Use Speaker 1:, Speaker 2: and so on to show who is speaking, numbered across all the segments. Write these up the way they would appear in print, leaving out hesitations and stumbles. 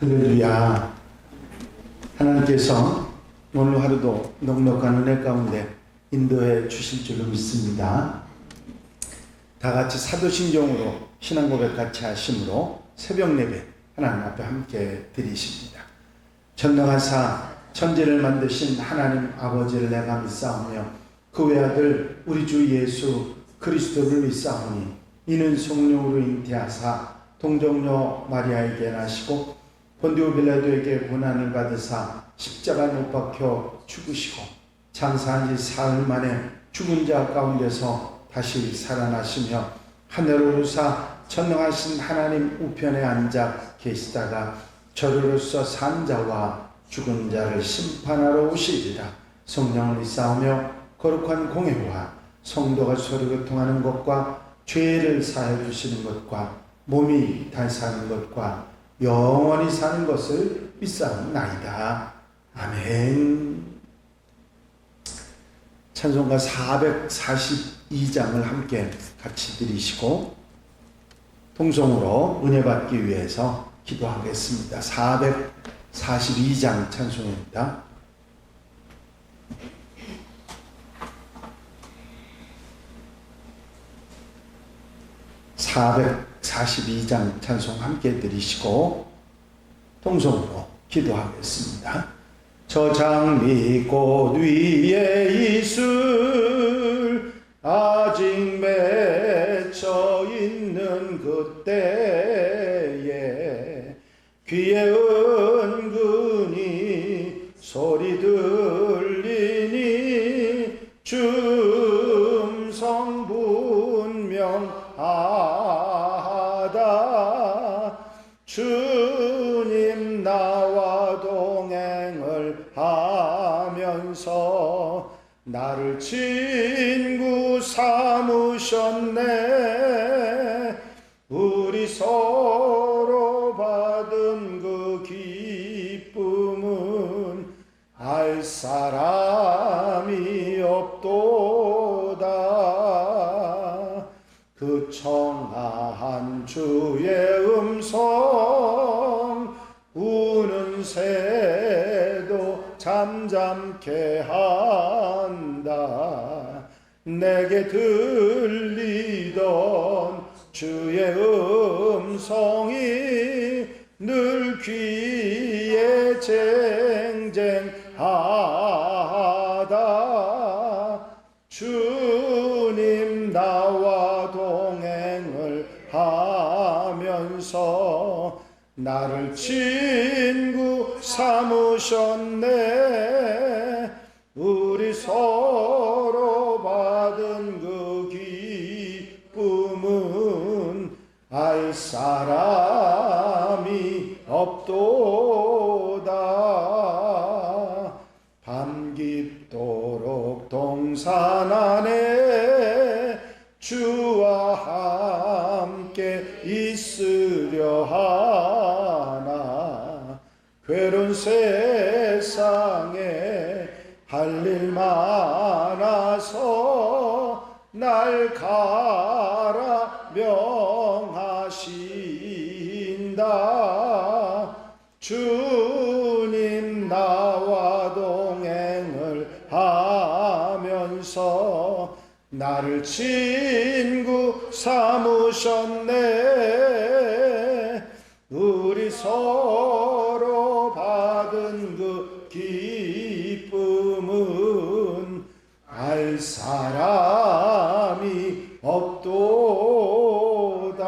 Speaker 1: 할렐루야. 하나님께서 오늘 하루도 넉넉한 은혜 가운데 인도해 주실 줄로 믿습니다. 다 같이 사도신경으로 신앙 고백 같이 하심으로 새벽 예배 하나님 앞에 함께 드리십니다. 전능하사 천지를 만드신 하나님 아버지를 내가 믿사오며 그 외아들 우리 주 예수 그리스도를 믿사오니 이는 성령으로 잉태하사 동정녀 마리아에게 나시고 본디오 빌라도에게 고난을 받으사 십자가에 못 박혀 죽으시고 장사한 지 사흘 만에 죽은 자 가운데서 다시 살아나시며 하늘로 오르사 전능하신 하나님 우편에 앉아 계시다가 저리로서 산 자와 죽은 자를 심판하러 오시리라. 성령을 믿사오며 거룩한 공회와 성도가 서로 교통하는 것과 죄를 사해 주시는 것과 몸이 다시 사는 것과 영원히 사는 것을 믿사옵나이다. 아멘. 찬송가 442장을 함께 같이 드리시고 통성으로 은혜 받기 위해서 기도하겠습니다. 442장 찬송입니다. (442장) 찬송 함께 드리시고 통성으로 기도하겠습니다. 저 장미꽃 위에 이슬 아직 맺혀 있는 그때에 귀에 은근히 소리 들리니 춤성 분명하다. 주님 나와 동행을 하면서 나를 친구 삼으셨네. 우리 서로 받은 그 기쁨은 알 사람이 없도다. 그 청아한 주의 음성 우는 새도 잠잠케 한다. 내게 들리던 주의 음성이 늘 귀에 쟁쟁하다. 주님 나와 동행을 하면서 나를 친구 삼으셨네. 우리 서로 받은 그 기쁨은 알 사람이 없도다. 밤 깊도록 동산 안에 주와 함께 있으려 하나. 괴로운 세상에 할 일 많아서 날 가라 명하신다. 주님 나와 동행을 하면서 나를 친구 삼으셨네. 우리 서로 받은 그 기쁨은 알 사람이 없도다.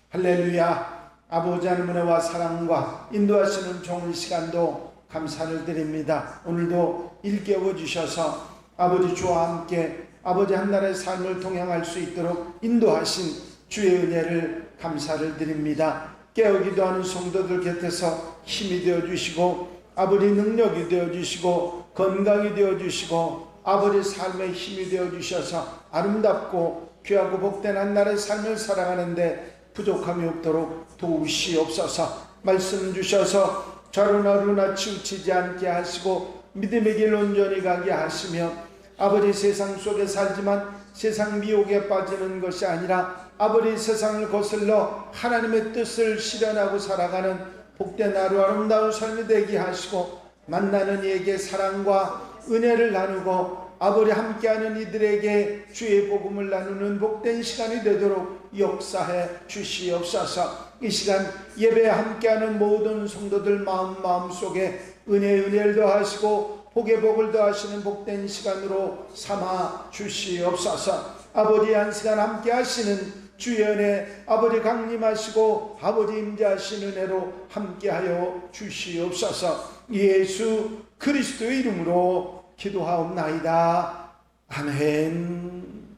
Speaker 1: 할렐루야. 아버지 하나님의 은혜와 사랑과 인도하시는 좋은 시간도 감사를 드립니다. 오늘도 일깨워 주셔서 아버지 주와 함께 아버지 한날의 삶을 동행할 수 있도록 인도하신 주의 은혜를 감사를 드립니다. 깨우기도 하는 성도들 곁에서 힘이 되어주시고 아버지 능력이 되어주시고 건강이 되어주시고 아버지 삶의 힘이 되어주셔서 아름답고 귀하고 복된 한날의 삶을 살아가는데 부족함이 없도록 도우시옵소서. 말씀 주셔서 저를 어루나 치우치지 않게 하시고 믿음의 길 온전히 가게 하시며 아버지 세상 속에 살지만 세상 미혹에 빠지는 것이 아니라 아버지 세상을 거슬러 하나님의 뜻을 실현하고 살아가는 복된 하루 아름다운 삶이 되게 하시고 만나는 이에게 사랑과 은혜를 나누고 아버지 함께하는 이들에게 주의 복음을 나누는 복된 시간이 되도록 역사해 주시옵소서. 이 시간 예배에 함께하는 모든 성도들 마음속에 은혜를 더하시고 복의 복을 더하시는 복된 시간으로 삼아 주시옵소서. 아버지 한 시간 함께 하시는 주의 은혜 아버지 강림하시고 아버지 임재하시는 은혜로 함께하여 주시옵소서. 예수 그리스도의 이름으로 기도하옵나이다. 아멘.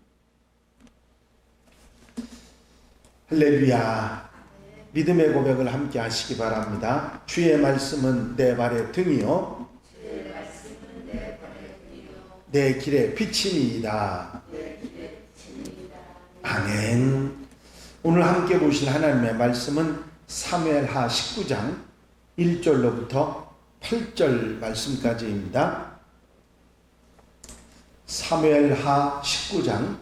Speaker 1: 할렐루야. 믿음의 고백을 함께 하시기 바랍니다. 주의 말씀은 내 발의 등이요 내 길의 빛이니이다. 아멘. 오늘 함께 보실 하나님의 말씀은 사무엘하 19장 1절로부터 8절 말씀까지입니다. 사무엘하 19장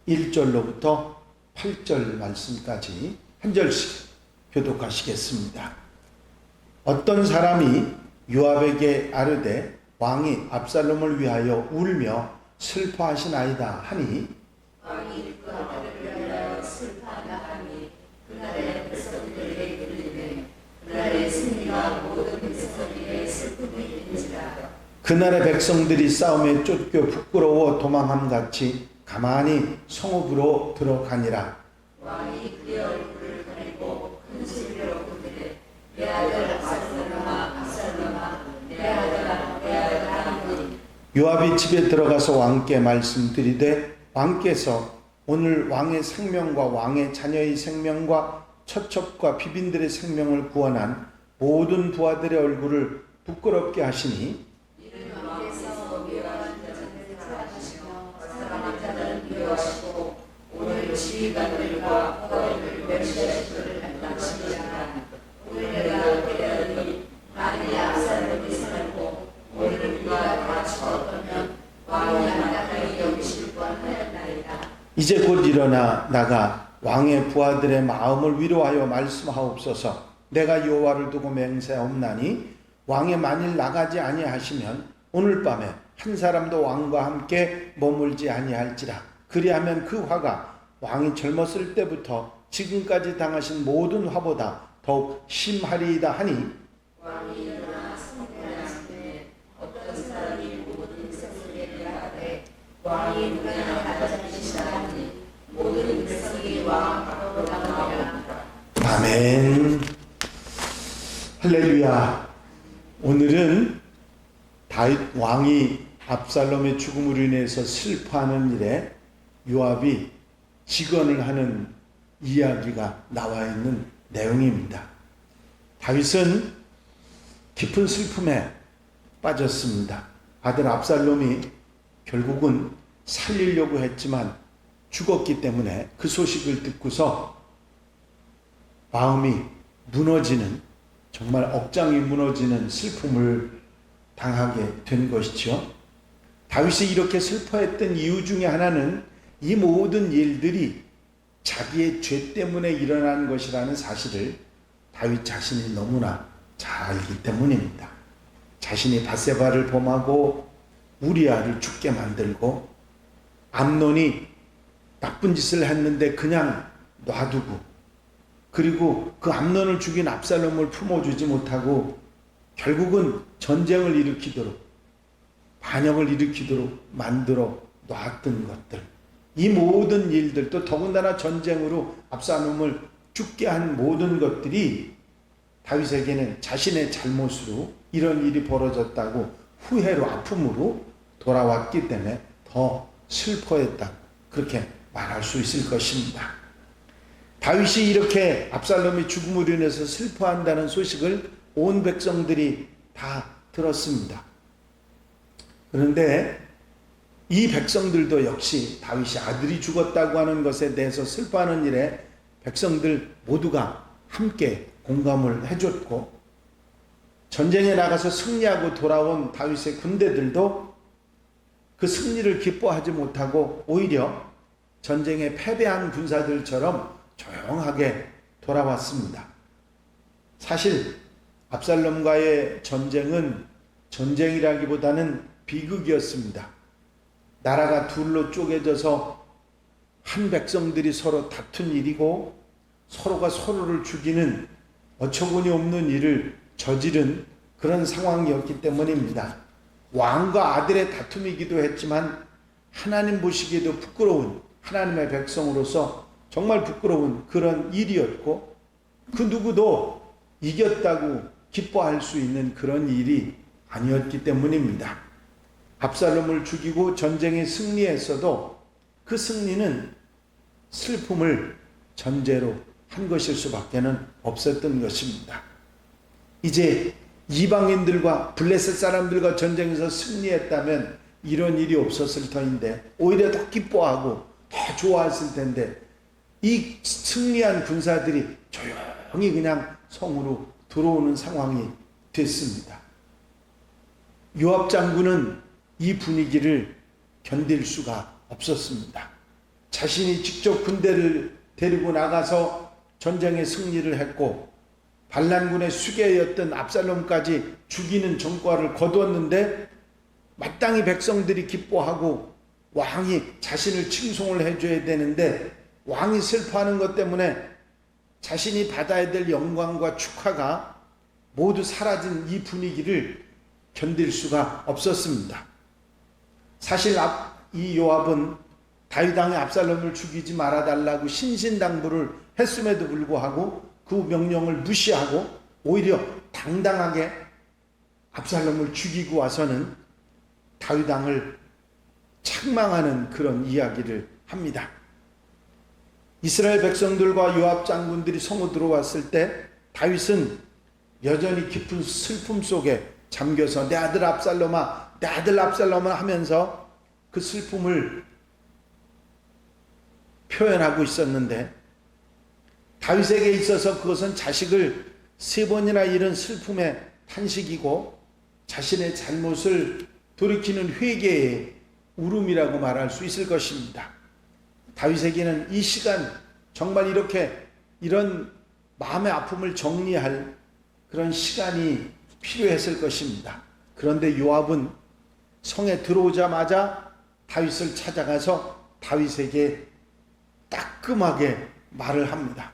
Speaker 1: 1절로부터 8절 말씀까지 한 절씩 교독하시겠습니다. 어떤 사람이 요압에게 아르되 왕이 압살롬을 위하여 울며 슬퍼하시나이다 하니
Speaker 2: 왕이 그 아들을 위하여 슬퍼하다 하니 그날의 백성들에게 들리매 그날의 승리가 모든 백성에게 슬픔이 된지라.
Speaker 1: 그날의 백성들이 싸움에 쫓겨 부끄러워 도망함같이 가만히 성읍으로 들어가니라.
Speaker 2: 왕이 그의 얼굴을 가리고 큰 소리로 부르되 내 아들 압살롬아 내 아들아 내 아들아 하니
Speaker 1: 요압이 집에 들어가서 왕께 말씀드리되 왕께서 오늘 왕의 생명과 왕의 자녀의 생명과 처첩과 비빈들의 생명을 구원한 모든 부하들의 얼굴을 부끄럽게 하시니
Speaker 2: 이는 왕께서 미워하는 자들을 사랑하시며 사랑하는 자들은 미워하시고 오늘 지휘관들과 부하들을 멸시하시기를 당신이라. 오늘 내가 깨달으니 만일 압살롬이 살고 오늘 우리가 다 죽었다면 왕이 안타까이 여기실 뻔하였나이다.
Speaker 1: 이제 곧 일어나 나가 왕의 부하들의 마음을 위로하여 말씀하옵소서. 내가 여호와를 두고 맹세하옵나니 왕이 만일 나가지 아니하시면 오늘 밤에 한 사람도 왕과 함께 머물지 아니할지라. 그리하면 그 화가 왕이 젊었을 때부터 지금까지 당하신 모든 화보다 더욱 심하리이다 하니
Speaker 2: 왕이 일어나 성문에 앉으매 어떤 사람이 모든 백성에게 대하되 왕이 문에 앉으시다 하니 모든 백성이 왕 앞으로 나가니라.
Speaker 1: 아멘. 할렐루야. 오늘은 다윗 왕이 압살롬의 죽음으로 인해서 슬퍼하는 일에 요압이 직언을 하는 이야기가 나와 있는 내용입니다. 다윗은 깊은 슬픔에 빠졌습니다. 아들 압살롬이 결국은 살리려고 했지만 죽었기 때문에 그 소식을 듣고서 마음이 무너지는, 정말 억장이 무너지는 슬픔을 당하게 된 것이죠. 다윗이 이렇게 슬퍼했던 이유 중에 하나는 이 모든 일들이 자기의 죄 때문에 일어난 것이라는 사실을 다윗 자신이 너무나 잘 알기 때문입니다. 자신이 밧세바를 범하고 우리아를 죽게 만들고 암논이 나쁜 짓을 했는데 그냥 놔두고, 그리고 그 암논을 죽인 압살롬을 품어주지 못하고 결국은 전쟁을 일으키도록, 반역을 일으키도록 만들어 놨던 것들, 이 모든 일들, 또 더군다나 전쟁으로 압살롬을 죽게 한 모든 것들이 다윗에게는 자신의 잘못으로 이런 일이 벌어졌다고 후회로, 아픔으로 돌아왔기 때문에 더 슬퍼했다, 그렇게 말할 수 있을 것입니다. 다윗이 이렇게 압살롬의 죽음으로 인해서 슬퍼한다는 소식을 온 백성들이 다 들었습니다. 그런데 이 백성들도 역시 다윗이 아들이 죽었다고 하는 것에 대해서 슬퍼하는 일에 백성들 모두가 함께 공감을 해줬고, 전쟁에 나가서 승리하고 돌아온 다윗의 군대들도 그 승리를 기뻐하지 못하고 오히려 전쟁에 패배한 군사들처럼 조용하게 돌아왔습니다. 사실 압살롬과의 전쟁은 전쟁이라기보다는 비극이었습니다. 나라가 둘로 쪼개져서 한 백성들이 서로 다툰 일이고 서로가 서로를 죽이는 어처구니 없는 일을 저지른 그런 상황이었기 때문입니다. 왕과 아들의 다툼이기도 했지만 하나님 보시기에도 부끄러운, 하나님의 백성으로서 정말 부끄러운 그런 일이었고, 그 누구도 이겼다고 기뻐할 수 있는 그런 일이 아니었기 때문입니다. 압살롬을 죽이고 전쟁에 승리했어도 그 승리는 슬픔을 전제로 한 것일 수밖에는 없었던 것입니다. 이제 이방인들과 블레셋 사람들과 전쟁에서 승리했다면 이런 일이 없었을 터인데, 오히려 더 기뻐하고 더 좋아했을 텐데, 이 승리한 군사들이 조용히 그냥 성으로 들어오는 상황이 됐습니다. 요압 장군은 이 분위기를 견딜 수가 없었습니다. 자신이 직접 군대를 데리고 나가서 전쟁에 승리를 했고 반란군의 수괴였던 압살롬까지 죽이는 전과를 거두었는데, 마땅히 백성들이 기뻐하고 왕이 자신을 칭송을 해줘야 되는데 왕이 슬퍼하는 것 때문에 자신이 받아야 될 영광과 축하가 모두 사라진 이 분위기를 견딜 수가 없었습니다. 사실 이 요압은 다윗 왕이 압살롬을 죽이지 말아달라고 신신당부를 했음에도 불구하고 그 명령을 무시하고 오히려 당당하게 압살롬을 죽이고 와서는 다윗 왕을 책망하는 그런 이야기를 합니다. 이스라엘 백성들과 요압 장군들이 성으로 들어왔을 때 다윗은 여전히 깊은 슬픔 속에 잠겨서 내 아들 압살롬아, 내 아들 압살롬아 하면서 그 슬픔을 표현하고 있었는데, 다윗에게 있어서 그것은 자식을 3번이나 잃은 슬픔의 탄식이고 자신의 잘못을 돌이키는 회개의 울음이라고 말할 수 있을 것입니다. 다윗에게는 이 시간 정말 이렇게 이런 마음의 아픔을 정리할 그런 시간이 필요했을 것입니다. 그런데 요압은 성에 들어오자마자 다윗을 찾아가서 다윗에게 따끔하게 말을 합니다.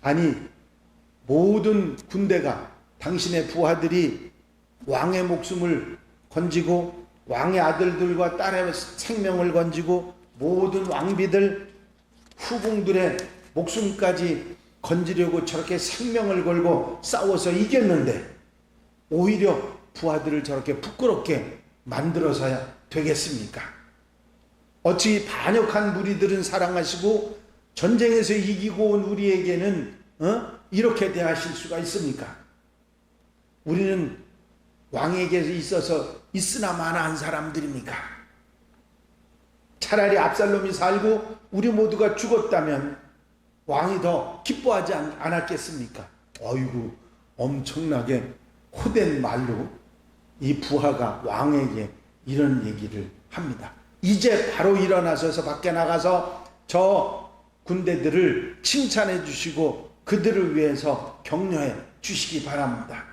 Speaker 1: 아니, 모든 군대가, 당신의 부하들이 왕의 목숨을 건지고 왕의 아들들과 딸의 생명을 건지고 모든 왕비들, 후궁들의 목숨까지 건지려고 저렇게 생명을 걸고 싸워서 이겼는데 오히려 부하들을 저렇게 부끄럽게 만들어서야 되겠습니까? 어찌 반역한 무리들은 사랑하시고 전쟁에서 이기고 온 우리에게는 이렇게 대하실 수가 있습니까? 우리는 왕에게 있어서 있으나 마나한 사람들입니까? 차라리 압살롬이 살고 우리 모두가 죽었다면 왕이 더 기뻐하지 않았겠습니까? 어이구, 엄청나게 호된 말로 이 부하가 왕에게 이런 얘기를 합니다. 이제 바로 일어나셔서 밖에 나가서 저 군대들을 칭찬해 주시고 그들을 위해서 격려해 주시기 바랍니다.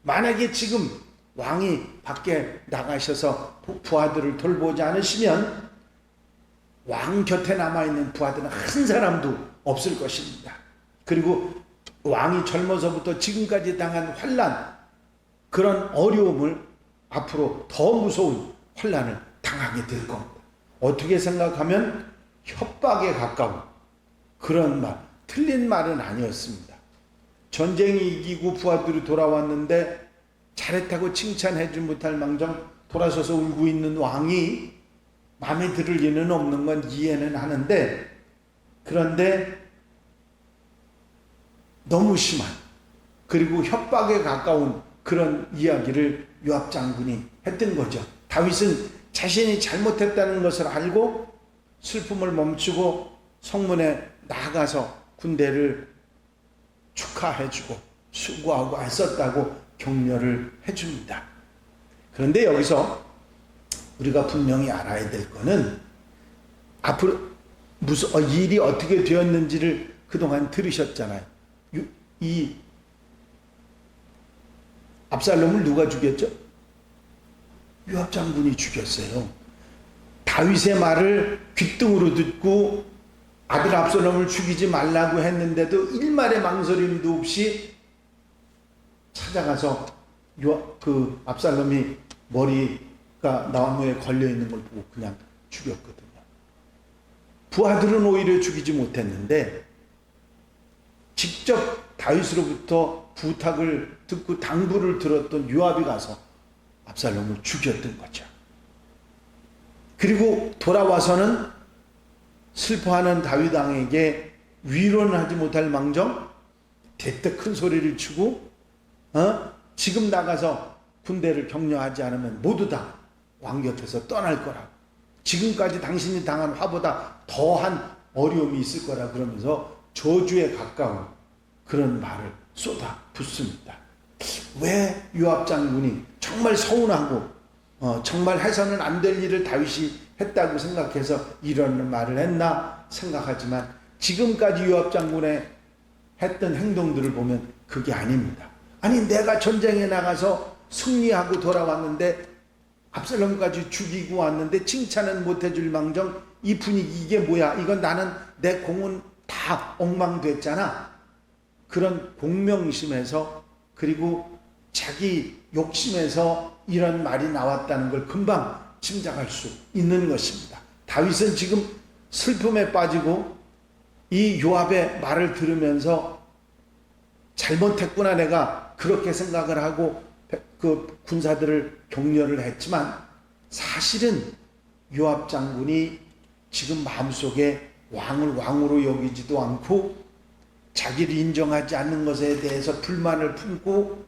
Speaker 1: 만약에 지금 왕이 밖에 나가셔서 부하들을 돌보지 않으시면 왕 곁에 남아있는 부하들은 한 사람도 없을 것입니다. 그리고 왕이 젊어서부터 지금까지 당한 환난, 그런 어려움을 앞으로 더 무서운 환난을 당하게 될 겁니다. 어떻게 생각하면 협박에 가까운 그런 말, 틀린 말은 아니었습니다. 전쟁이 이기고 부하들이 돌아왔는데 잘했다고 칭찬해주지 못할 망정 돌아서서 울고 있는 왕이 마음에 들을 리는 없는 건 이해는 하는데, 그런데 너무 심한, 그리고 협박에 가까운 그런 이야기를 요압 장군이 했던 거죠. 다윗은 자신이 잘못했다는 것을 알고 슬픔을 멈추고 성문에 나가서 군대를 축하해주고 수고하고 애썼다고 격려를 해줍니다. 그런데 여기서 우리가 분명히 알아야 될 거는 앞으로 무슨 일이 어떻게 되었는지를 그동안 들으셨잖아요. 이 압살롬을 누가 죽였죠? 요압 장군이 죽였어요. 다윗의 말을 귓등으로 듣고 아들 압살롬을 죽이지 말라고 했는데도 일말의 망설임도 없이 찾아가서 그 압살롬이 머리가 나무에 걸려 있는 걸 보고 그냥 죽였거든요. 부하들은 오히려 죽이지 못했는데 직접 다윗으로부터 부탁을 듣고 당부를 들었던 요압이 가서 압살롬을 죽였던 거죠. 그리고 돌아와서는 슬퍼하는 다윗 왕에게 위로는 하지 못할 망정 대때 큰 소리를 치고 지금 나가서 군대를 격려하지 않으면 모두 다 왕 곁에서 떠날 거라고, 지금까지 당신이 당한 화보다 더한 어려움이 있을 거라 그러면서 저주에 가까운 그런 말을 쏟아 붓습니다. 왜 요압 장군이 정말 서운하고 정말 해서는 안 될 일을 다윗이 했다고 생각해서 이런 말을 했나 생각하지만 지금까지 요압 장군의 했던 행동들을 보면 그게 아닙니다. 아니, 내가 전쟁에 나가서 승리하고 돌아왔는데 압살롬까지 죽이고 왔는데 칭찬은 못해줄 망정 이 분위기 이게 뭐야, 이건 나는 내 공은 다 엉망됐잖아. 그런 공명심에서 그리고 자기 욕심에서 이런 말이 나왔다는 걸 금방 짐작할 수 있는 것입니다. 다윗은 지금 슬픔에 빠지고 이 요압의 말을 들으면서 잘못했구나, 내가 그렇게 생각을 하고 그 군사들을 격려를 했지만 사실은 요압 장군이 지금 마음속에 왕을 왕으로 여기지도 않고 자기를 인정하지 않는 것에 대해서 불만을 품고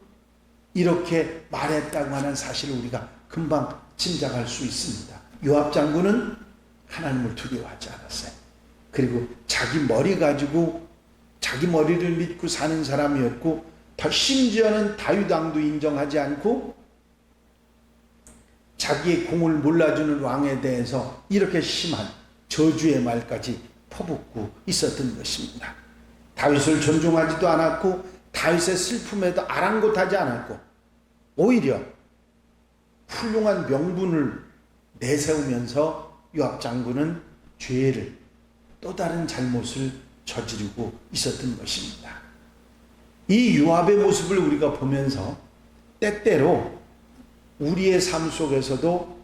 Speaker 1: 이렇게 말했다고 하는 사실을 우리가 금방 짐작할 수 있습니다. 요압 장군은 하나님을 두려워하지 않았어요. 그리고 자기 머리 가지고 자기 머리를 믿고 사는 사람이었고, 더 심지어는 다윗 왕도 인정하지 않고 자기의 공을 몰라주는 왕에 대해서 이렇게 심한 저주의 말까지 퍼붓고 있었던 것입니다. 다윗을 존중하지도 않았고 다윗의 슬픔에도 아랑곳하지 않았고 오히려 훌륭한 명분을 내세우면서 요압 장군은 죄를, 또 다른 잘못을 저지르고 있었던 것입니다. 이 요압의 모습을 우리가 보면서 때때로 우리의 삶 속에서도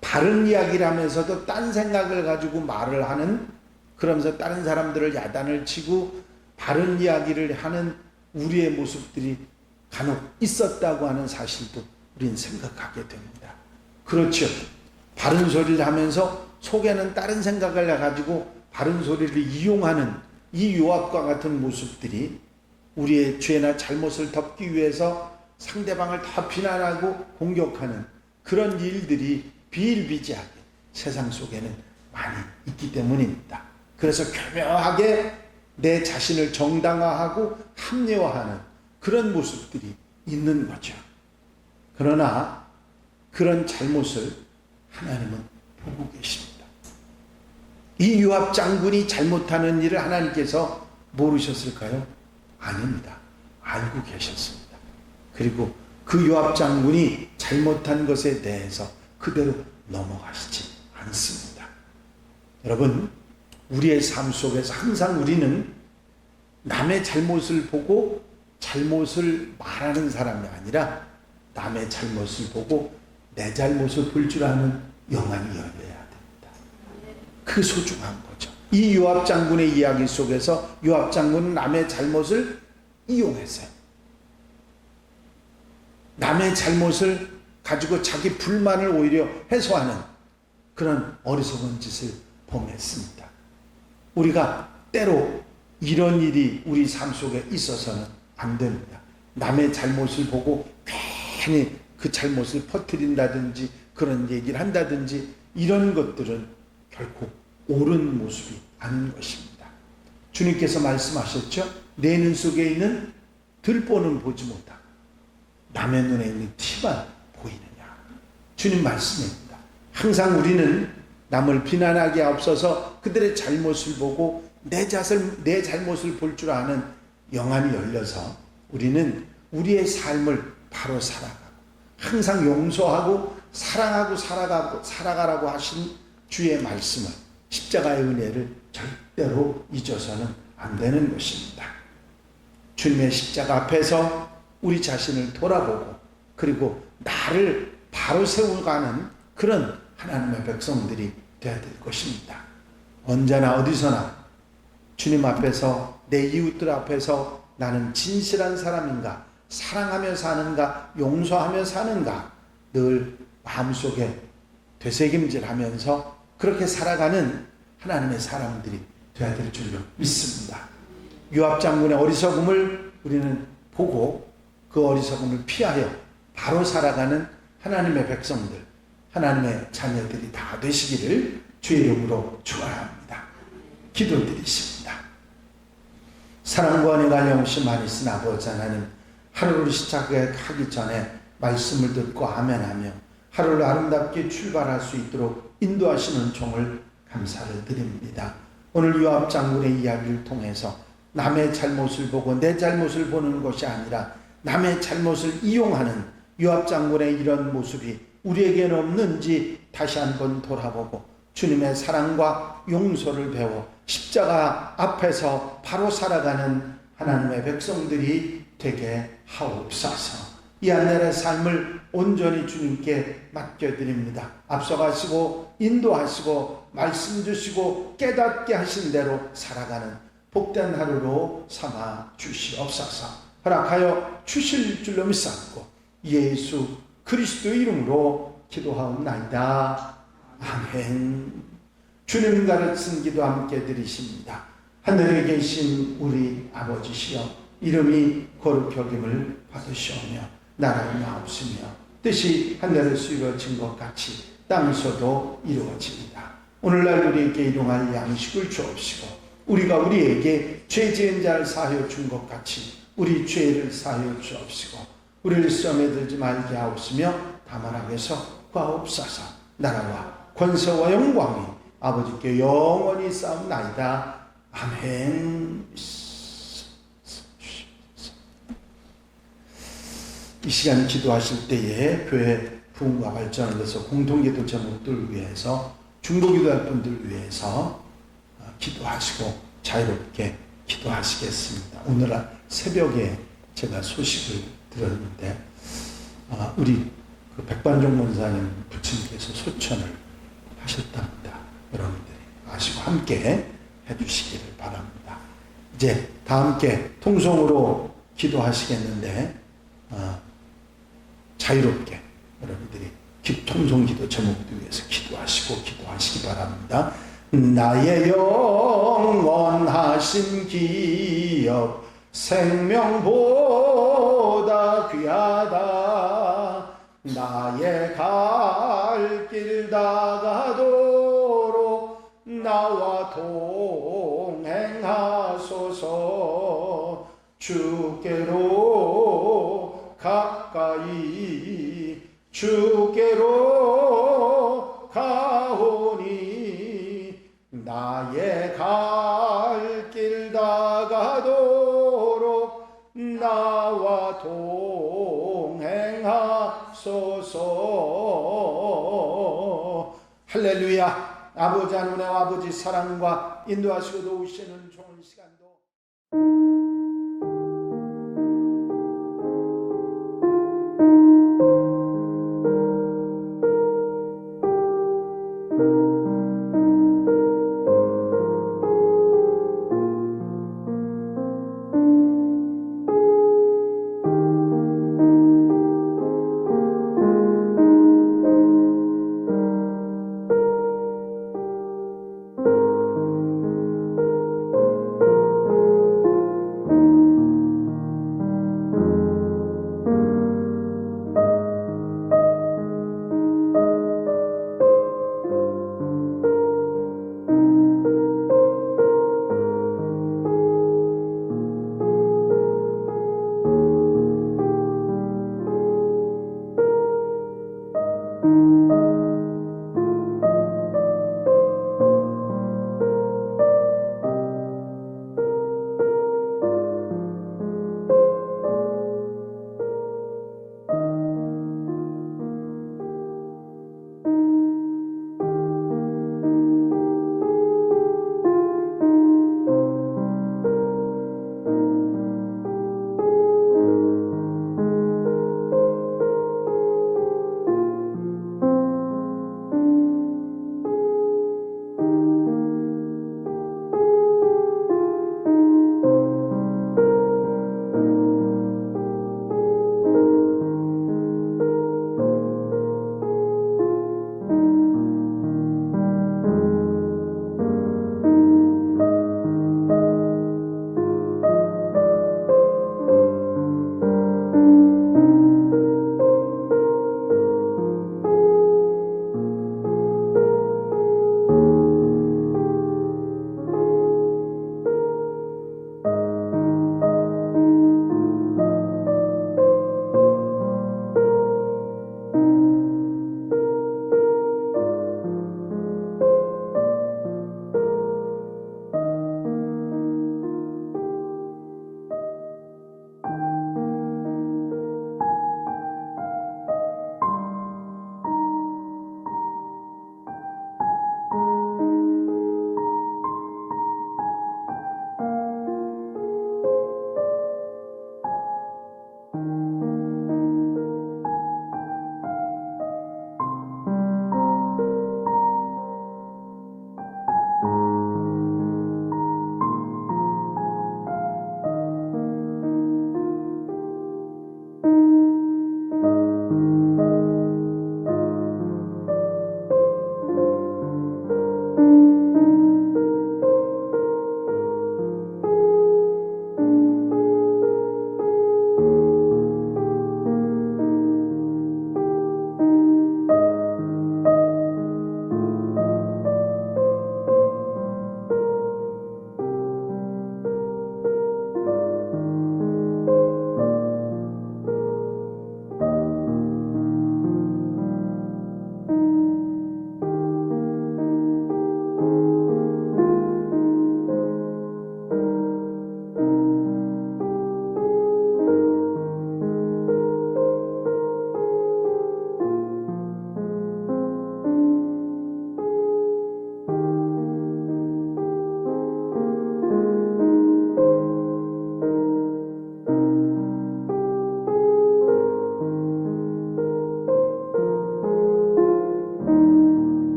Speaker 1: 바른 이야기를 하면서도 딴 생각을 가지고 말을 하는, 그러면서 다른 사람들을 야단을 치고 바른 이야기를 하는 우리의 모습들이 간혹 있었다고 하는 사실도 우리는 생각하게 됩니다. 그렇죠. 바른 소리를 하면서 속에는 다른 생각을 가지고 바른 소리를 이용하는 이 요압과 같은 모습들이 우리의 죄나 잘못을 덮기 위해서 상대방을 다 비난하고 공격하는 그런 일들이 비일비재하게 세상 속에는 많이 있기 때문입니다. 그래서 교묘하게 내 자신을 정당화하고 합리화하는 그런 모습들이 있는 거죠. 그러나 그런 잘못을 하나님은 보고 계십니다. 이 요압 장군이 잘못하는 일을 하나님께서 모르셨을까요? 아닙니다. 알고 계셨습니다. 그리고 그 요압 장군이 잘못한 것에 대해서 그대로 넘어가시지 않습니다. 여러분, 우리의 삶 속에서 항상 우리는 남의 잘못을 보고 잘못을 말하는 사람이 아니라 남의 잘못을 보고 내 잘못을 볼 줄 아는 영안이 열려야 됩니다. 그 소중한 거죠. 이 요압 장군의 이야기 속에서 요압 장군은 남의 잘못을 이용했어요. 남의 잘못을 가지고 자기 불만을 오히려 해소하는 그런 어리석은 짓을 범했습니다. 우리가 때로 이런 일이 우리 삶 속에 있어서는 안 됩니다. 남의 잘못을 보고 괜히 그 잘못을 퍼뜨린다든지 그런 얘기를 한다든지 이런 것들은 결코 옳은 모습이 아닌 것입니다. 주님께서 말씀하셨죠? 내 눈 속에 있는 들보는 보지 못하고 남의 눈에 있는 티만 보이느냐. 주님 말씀입니다. 항상 우리는 남을 비난하기 앞서서 그들의 잘못을 보고 내 잘못을 볼 줄 아는 영안이 열려서 우리는 우리의 삶을 바로 살아가고 항상 용서하고 사랑하고 살아가라고 하신 주의 말씀을, 십자가의 은혜를 절대로 잊어서는 안 되는 것입니다. 주님의 십자가 앞에서 우리 자신을 돌아보고 그리고 나를 바로 세워가는 그런 하나님의 백성들이 되어야 될 것입니다. 언제나 어디서나 주님 앞에서, 내 이웃들 앞에서 나는 진실한 사람인가, 사랑하며 사는가, 용서하며 사는가 늘 마음속에 되새김질하면서 그렇게 살아가는 하나님의 사람들이 되어야 될 줄로 믿습니다. 요압 장군의 어리석음을 우리는 보고 그 어리석음을 피하여 바로 살아가는 하나님의 백성들, 하나님의 자녀들이 다 되시기를 주의 이름으로 축원합니다. 기도드리십니다. 사랑과 은혜가 영원히 많이 쓴 아버지 하나님, 하루를 시작하기 전에 말씀을 듣고 아멘하며 하루를 아름답게 출발할 수 있도록 인도하시는 종을 감사를 드립니다. 오늘 요압 장군의 이야기를 통해서 남의 잘못을 보고 내 잘못을 보는 것이 아니라 남의 잘못을 이용하는 요압 장군의 이런 모습이 우리에게는 없는지 다시 한번 돌아보고 주님의 사랑과 용서를 배워 십자가 앞에서 바로 살아가는 하나님의 백성들이 되게 하옵소서. 이 한 날의 삶을 온전히 주님께 맡겨드립니다. 앞서가시고 인도하시고 말씀 주시고 깨닫게 하신 대로 살아가는 복된 하루로 삼아 주시옵소서. 허락하여 주실 줄로 믿사옵고 예수 그리스도의 이름으로 기도하옵나이다. 아멘. 주님 가르친 기도 함께 드리십니다. 하늘에 계신 우리 아버지시여, 이름이 거룩히 여김을 받으시오며 나라가 나옵시며 뜻이 하늘에서 이루어진 것 같이 땅에서도 이루어집니다. 오늘날 우리에게 일용할 양식을 주옵시고 우리가 우리에게 죄 지은 자를 사하여 준 것 같이 우리 죄를 사하여 주옵시고 우리를 시험에 들지 말게 하옵시며 다만 악에서 구하옵소서. 나라와 권세와 영광이 아버지께 영원히 싸움나이다. 아멘. 이 시간 기도하실 때에 교회 부흥과 발전을 위해서 공동기도 제목들 위해서 중보기도할 분들 위해서 기도하시고 자유롭게 기도하시겠습니다. 오늘 새벽에 제가 소식을 들었는데 우리 그 백반종 원사님 부친께서 소천을 하셨답니다. 여러분들이 아시고 함께 해주시기를 바랍니다. 이제 다 함께 통성으로 기도하시겠는데 자유롭게 여러분들이 통성기도 제목들 위해서 기도하시기 바랍니다. 나의 영원하신 기업 생명보다 귀하다. 나의 갈 길 다가도록 나와 동행하소서. 주께로 가까이 주께로 가오니 나의 갈 길 다가도록 나와 동행하소서. 할렐루야. 아버지 하나님의 아버지 사랑과 인도하시고 도우시는 좋은 시간도